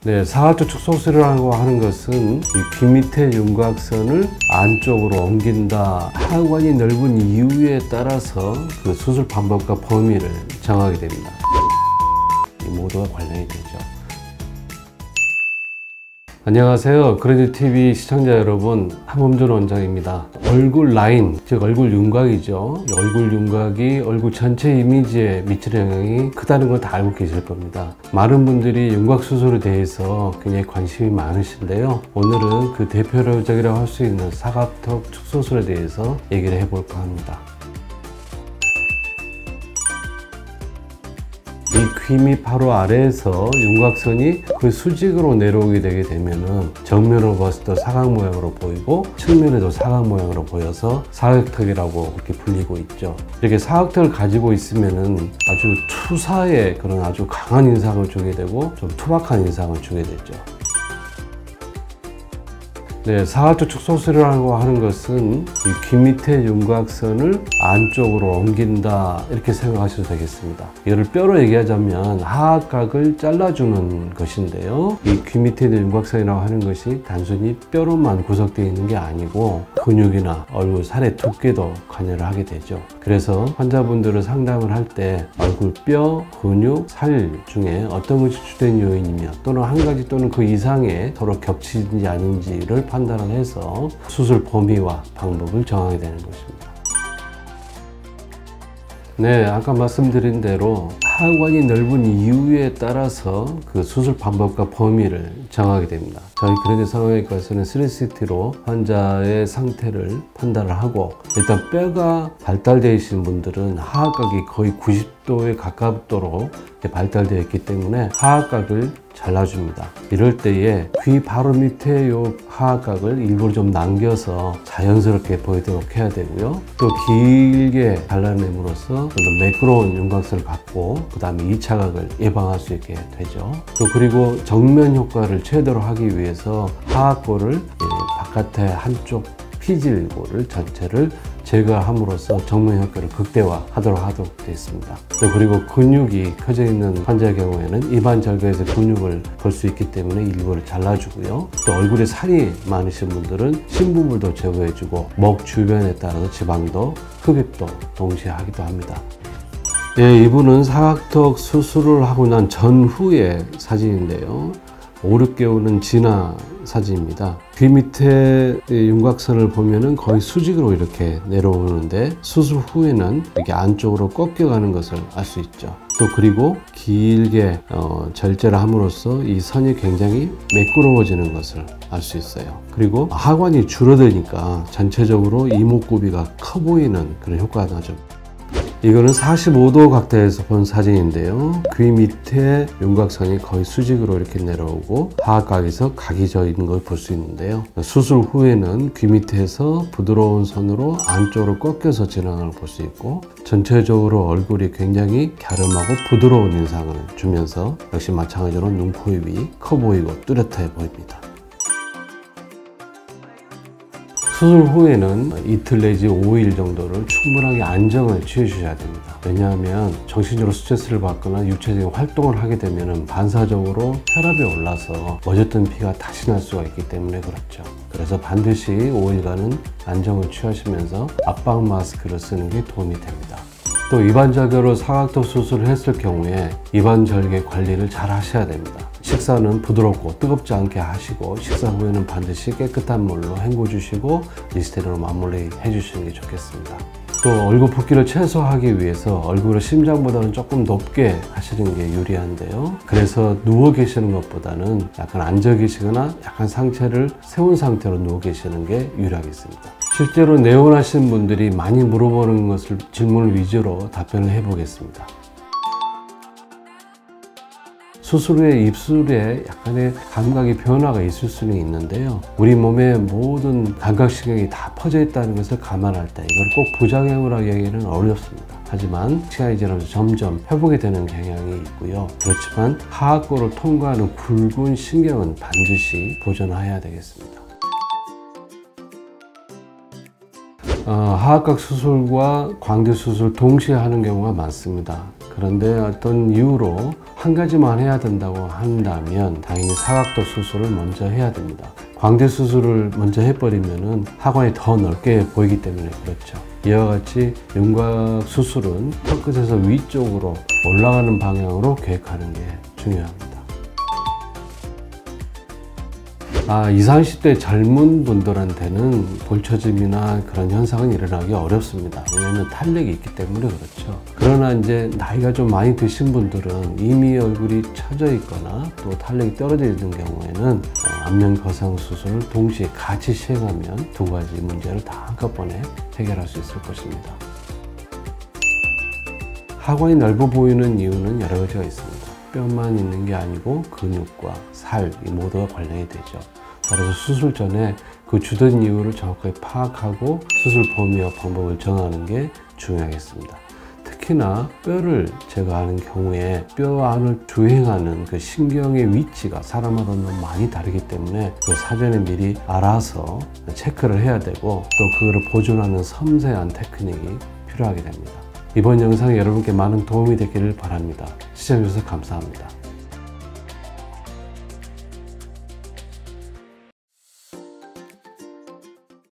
네, 사각턱 축소술이라고 하는 것은 이 귀 밑에 윤곽선을 안쪽으로 옮긴다. 하관이 넓은 이유에 따라서 그 수술 방법과 범위를 정하게 됩니다. 이 모두가 관련이 되죠. 안녕하세요. 그래디TV 시청자 여러분, 함엄준 원장입니다. 얼굴 라인, 즉 얼굴 윤곽이죠. 얼굴 윤곽이 얼굴 전체 이미지에 미치는 영향이 크다는 걸 다 알고 계실 겁니다. 많은 분들이 윤곽 수술에 대해서 굉장히 관심이 많으신데요. 오늘은 그 대표적이라고 할 수 있는 사각턱 축소술에 대해서 얘기를 해볼까 합니다. 이 귀 밑 바로 아래에서 윤곽선이 거의 수직으로 내려오게 되게 되면은 정면으로 봤을 때 사각 모양으로 보이고 측면에도 사각 모양으로 보여서 사각턱이라고 그렇게 불리고 있죠. 이렇게 사각턱을 가지고 있으면은 아주 투사의 그런 아주 강한 인상을 주게 되고 좀 투박한 인상을 주게 되죠. 네, 사각턱 축소술이라고 하는 것은 이 귀 밑에 윤곽선을 안쪽으로 옮긴다 이렇게 생각하셔도 되겠습니다. 이를 뼈로 얘기하자면 하악각을 잘라주는 것인데요. 이 귀 밑에 윤곽선이라고 하는 것이 단순히 뼈로만 구성되어 있는 게 아니고 근육이나 얼굴 살의 두께도 관여를 하게 되죠. 그래서 환자분들을 상담을 할 때 얼굴 뼈, 근육, 살 중에 어떤 것이 주된 요인이며 또는 한 가지 또는 그 이상의 서로 겹치는지 아닌지를 판단을 해서 수술 범위와 방법을 정하게 되는 것입니다. 네, 아까 말씀드린 대로 하관이 넓은 이유에 따라서 그 수술 방법과 범위를 정하게 됩니다. 저희 그레디 성형외과에서는 3CT로 환자의 상태를 판단을 하고, 일단 뼈가 발달되어 있는 분들은 하악각이 거의 90도에 가깝도록 발달되어 있기 때문에 하악각을 잘라줍니다. 이럴 때에 귀 바로 밑에 요 하악각을 일부러 좀 남겨서 자연스럽게 보이도록 해야 되고요. 또 길게 잘라냄으로써 좀 더 매끄러운 윤곽선을 갖고 그 다음에 2차 각을 예방할 수 있게 되죠. 또 그리고 정면 효과를 최대로 하기 위해서 하악골을 바깥의 한쪽 피질골을 전체를 제거함으로써 정면 효과를 극대화하도록 되어 있습니다. 또 그리고 근육이 커져 있는 환자의 경우에는 입안 절개에서 근육을 볼 수 있기 때문에 일부를 잘라주고요. 또 얼굴에 살이 많으신 분들은 심부분도 제거해주고 목 주변에 따라서 지방도 흡입도 동시에 하기도 합니다. 예, 이분은 사각턱 수술을 하고 난 전후의 사진인데요. 5, 6개월은 지나 사진입니다. 귀 밑에 윤곽선을 보면은 거의 수직으로 이렇게 내려오는데 수술 후에는 이렇게 안쪽으로 꺾여가는 것을 알 수 있죠. 또 그리고 길게 절제를 함으로써 이 선이 굉장히 매끄러워지는 것을 알 수 있어요. 그리고 하관이 줄어드니까 전체적으로 이목구비가 커 보이는 그런 효과가 나죠. 이거는 45도 각도에서 본 사진인데요. 귀 밑에 윤곽선이 거의 수직으로 이렇게 내려오고 하악각에서 각이 져 있는 걸 볼 수 있는데요. 수술 후에는 귀 밑에서 부드러운 선으로 안쪽으로 꺾여서 지나가는 걸 볼 수 있고, 전체적으로 얼굴이 굉장히 갸름하고 부드러운 인상을 주면서 역시 마찬가지로 눈, 코, 입이 커 보이고 뚜렷해 보입니다. 수술 후에는 이틀 내지 5일 정도를 충분하게 안정을 취해 주셔야 됩니다. 왜냐하면 정신적으로 스트레스를 받거나 육체적인 활동을 하게 되면 반사적으로 혈압이 올라서 멎었던 피가 다시 날 수가 있기 때문에 그렇죠. 그래서 반드시 5일간은 안정을 취하시면서 압박 마스크를 쓰는 게 도움이 됩니다. 또 입안 절개로 사각턱 수술을 했을 경우에 입안 절개 관리를 잘 하셔야 됩니다. 식사는 부드럽고 뜨겁지 않게 하시고, 식사 후에는 반드시 깨끗한 물로 헹궈 주시고 리스테린으로 마무리 해주시는 게 좋겠습니다. 또 얼굴 붓기를 최소화하기 위해서 얼굴을 심장보다는 조금 높게 하시는 게 유리한데요. 그래서 누워 계시는 것보다는 약간 앉아 계시거나 약간 상체를 세운 상태로 누워 계시는 게 유리하겠습니다. 실제로 내원하신 분들이 많이 물어보는 것을 질문을 위주로 답변을 해보겠습니다. 수술 후에 입술에 약간의 감각의 변화가 있을 수는 있는데요. 우리 몸의 모든 감각신경이 다 퍼져 있다는 것을 감안할 때 이걸 꼭 부작용으로 얘기는 어렵습니다. 하지만 시간이 지나면서 점점 회복이 되는 경향이 있고요. 그렇지만 하악골을 통과하는 굵은 신경은 반드시 보존해야 되겠습니다. 하악각 수술과 광대 수술 동시에 하는 경우가 많습니다. 그런데 어떤 이유로 한 가지만 해야 된다고 한다면 당연히 사각도 수술을 먼저 해야 됩니다. 광대 수술을 먼저 해버리면은 하관이 더 넓게 보이기 때문에 그렇죠. 이와 같이 윤곽 수술은 턱끝에서 위쪽으로 올라가는 방향으로 계획하는 게 중요합니다. 20, 30대 젊은 분들한테는 볼처짐이나 그런 현상은 일어나기 어렵습니다. 왜냐하면 탄력이 있기 때문에 그렇죠. 그러나 이제 나이가 좀 많이 드신 분들은 이미 얼굴이 처져 있거나 또 탄력이 떨어져 있는 경우에는 안면 거상 수술을 동시에 같이 시행하면 두 가지 문제를 다 한꺼번에 해결할 수 있을 것입니다. 하관이 넓어 보이는 이유는 여러 가지가 있습니다. 뼈만 있는 게 아니고 근육과 살, 이 모두가 관련이 되죠. 따라서 수술 전에 그 주된 이유를 정확하게 파악하고 수술 범위와 방법을 정하는 게 중요하겠습니다. 특히나 뼈를 제거하는 경우에 뼈 안을 주행하는 그 신경의 위치가 사람마다는 많이 다르기 때문에 그 사전에 미리 알아서 체크를 해야 되고 또 그거를 보존하는 섬세한 테크닉이 필요하게 됩니다. 이번 영상이 여러분께 많은 도움이 되기를 바랍니다. 시청해주셔서 감사합니다.